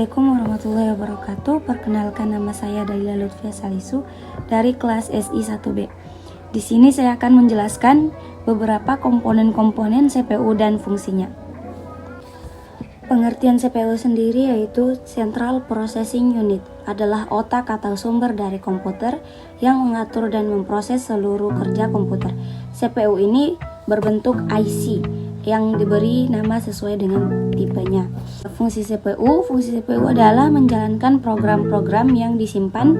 Assalamualaikum warahmatullahi wabarakatuh. Perkenalkan, nama saya Dalila Lutfia Salisu dari kelas SI 1B. Di sini saya akan menjelaskan beberapa komponen-komponen CPU dan fungsinya. Pengertian CPU sendiri yaitu Central Processing Unit, adalah otak atau sumber dari komputer yang mengatur dan memproses seluruh kerja komputer. CPU ini berbentuk IC yang diberi nama sesuai dengan tipenya. Fungsi CPU adalah menjalankan program-program yang disimpan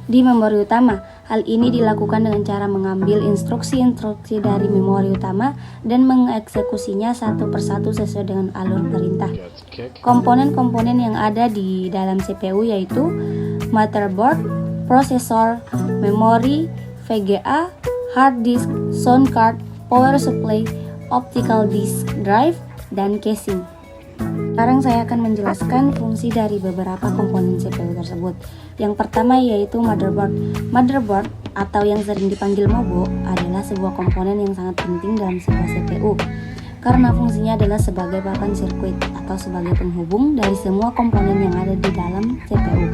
di memori utama. Hal ini dilakukan dengan cara mengambil instruksi-instruksi dari memori utama dan mengeksekusinya satu persatu sesuai dengan alur perintah. Komponen-komponen yang ada di dalam CPU yaitu motherboard, prosesor, memori, VGA, hard disk, sound card, power supply, optical disk drive, dan casing. Sekarang saya akan menjelaskan fungsi dari beberapa komponen CPU tersebut. Yang pertama yaitu motherboard. Motherboard atau yang sering dipanggil MOBO adalah sebuah komponen yang sangat penting dalam sebuah CPU karena fungsinya adalah sebagai papan sirkuit atau sebagai penghubung dari semua komponen yang ada di dalam CPU.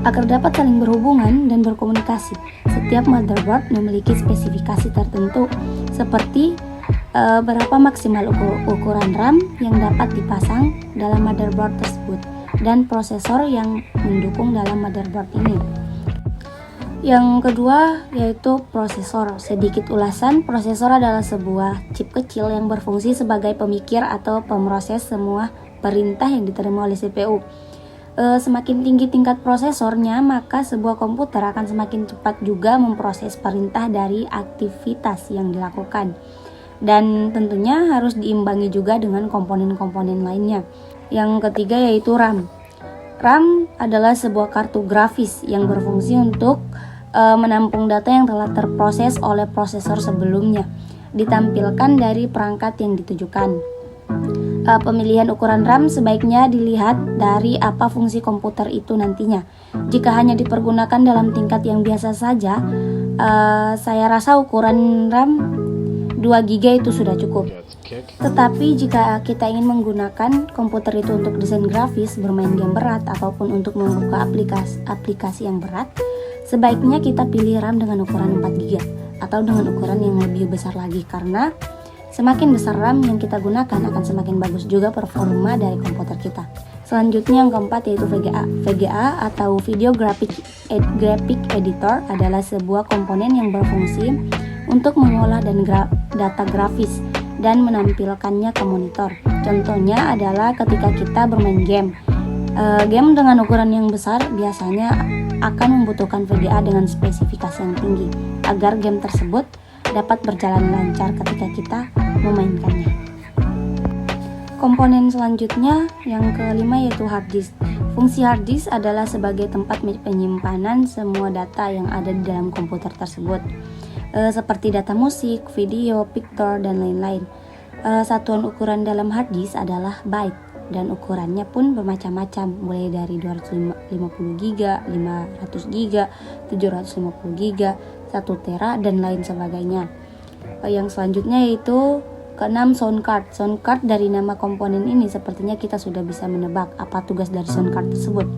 Agar dapat saling berhubungan dan berkomunikasi, setiap motherboard memiliki spesifikasi tertentu seperti berapa maksimal ukuran RAM yang dapat dipasang dalam motherboard tersebut dan prosesor yang mendukung dalam motherboard ini. Yang kedua yaitu prosesor. Sedikit ulasan, prosesor adalah sebuah chip kecil yang berfungsi sebagai pemikir atau pemroses semua perintah yang diterima oleh CPU. Semakin tinggi tingkat prosesornya, maka sebuah komputer akan semakin cepat juga memproses perintah dari aktivitas yang dilakukan. Dan tentunya harus diimbangi juga dengan komponen-komponen lainnya. Yang ketiga yaitu RAM. RAM adalah sebuah kartu grafis yang berfungsi untuk menampung data yang telah terproses oleh prosesor sebelumnya, ditampilkan dari perangkat yang ditujukan. Pemilihan ukuran RAM sebaiknya dilihat dari apa fungsi komputer itu nantinya. Jika hanya dipergunakan dalam tingkat yang biasa saja, saya rasa ukuran RAM 2GB itu sudah cukup. Tetapi jika kita ingin menggunakan komputer itu untuk desain grafis, bermain game berat, ataupun untuk membuka aplikasi yang berat, sebaiknya kita pilih RAM dengan ukuran 4GB atau dengan ukuran yang lebih besar lagi, karena semakin besar RAM yang kita gunakan akan semakin bagus juga performa dari komputer kita. Selanjutnya yang keempat yaitu VGA. VGA atau Video Graphic Editor adalah sebuah komponen yang berfungsi untuk mengolah data grafis dan menampilkannya ke monitor. Contohnya adalah ketika kita bermain game. Game dengan ukuran yang besar biasanya akan membutuhkan VGA dengan spesifikasi yang tinggi agar game tersebut dapat berjalan lancar ketika kita memainkannya. Komponen selanjutnya yang kelima yaitu hard disk. Fungsi hard disk adalah sebagai tempat penyimpanan semua data yang ada di dalam komputer tersebut, seperti data musik, video, picture, dan lain-lain. Satuan ukuran dalam hard disk adalah byte dan ukurannya pun bermacam-macam, mulai dari 250GB, 500GB, 750GB, 1 tera, dan lain sebagainya. Yang selanjutnya yaitu keenam sound card. Sound card dari nama komponen ini sepertinya kita sudah bisa menebak apa tugas dari sound card tersebut.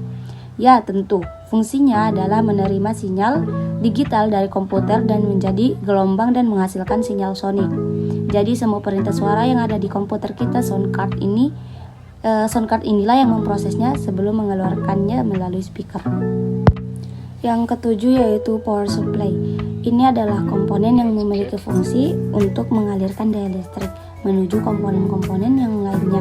Ya, tentu fungsinya adalah menerima sinyal digital dari komputer dan menjadi gelombang dan menghasilkan sinyal sonik. Jadi semua perintah suara yang ada di komputer kita, sound card inilah yang memprosesnya sebelum mengeluarkannya melalui speaker. Yang ketujuh yaitu power supply. Ini adalah komponen yang memiliki fungsi untuk mengalirkan daya listrik menuju komponen-komponen yang lainnya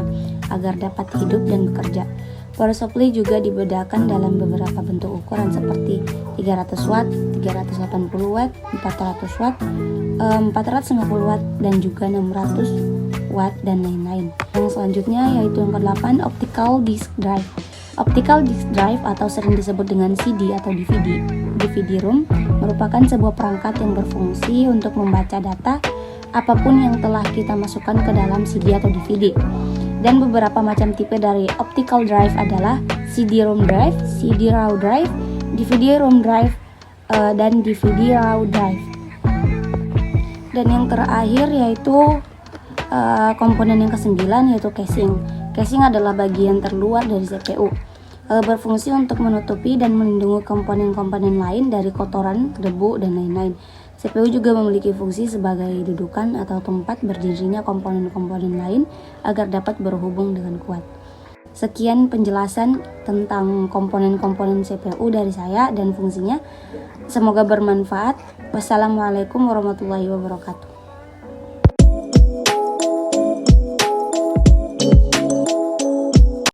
agar dapat hidup dan bekerja. Power supply juga dibedakan dalam beberapa bentuk ukuran seperti 300 watt, 380 watt, 400 watt, 450 watt, dan juga 600 watt, dan lain-lain. Yang selanjutnya yaitu yang ke-8, optical disk drive. Optical disk drive atau sering disebut dengan CD atau DVD ROM merupakan sebuah perangkat yang berfungsi untuk membaca data apapun yang telah kita masukkan ke dalam CD atau DVD. Dan beberapa macam tipe dari optical drive adalah CD-ROM drive, CD-RAW drive, DVD-ROM drive, dan DVD-RAW drive. Dan yang terakhir yaitu komponen yang ke-9 yaitu casing. Casing adalah bagian terluar dari CPU. Berfungsi untuk menutupi dan melindungi komponen-komponen lain dari kotoran, debu, dan lain-lain. CPU juga memiliki fungsi sebagai dudukan atau tempat berdirinya komponen-komponen lain agar dapat berhubung dengan kuat. Sekian penjelasan tentang komponen-komponen CPU dari saya dan fungsinya. Semoga bermanfaat. Wassalamualaikum warahmatullahi wabarakatuh.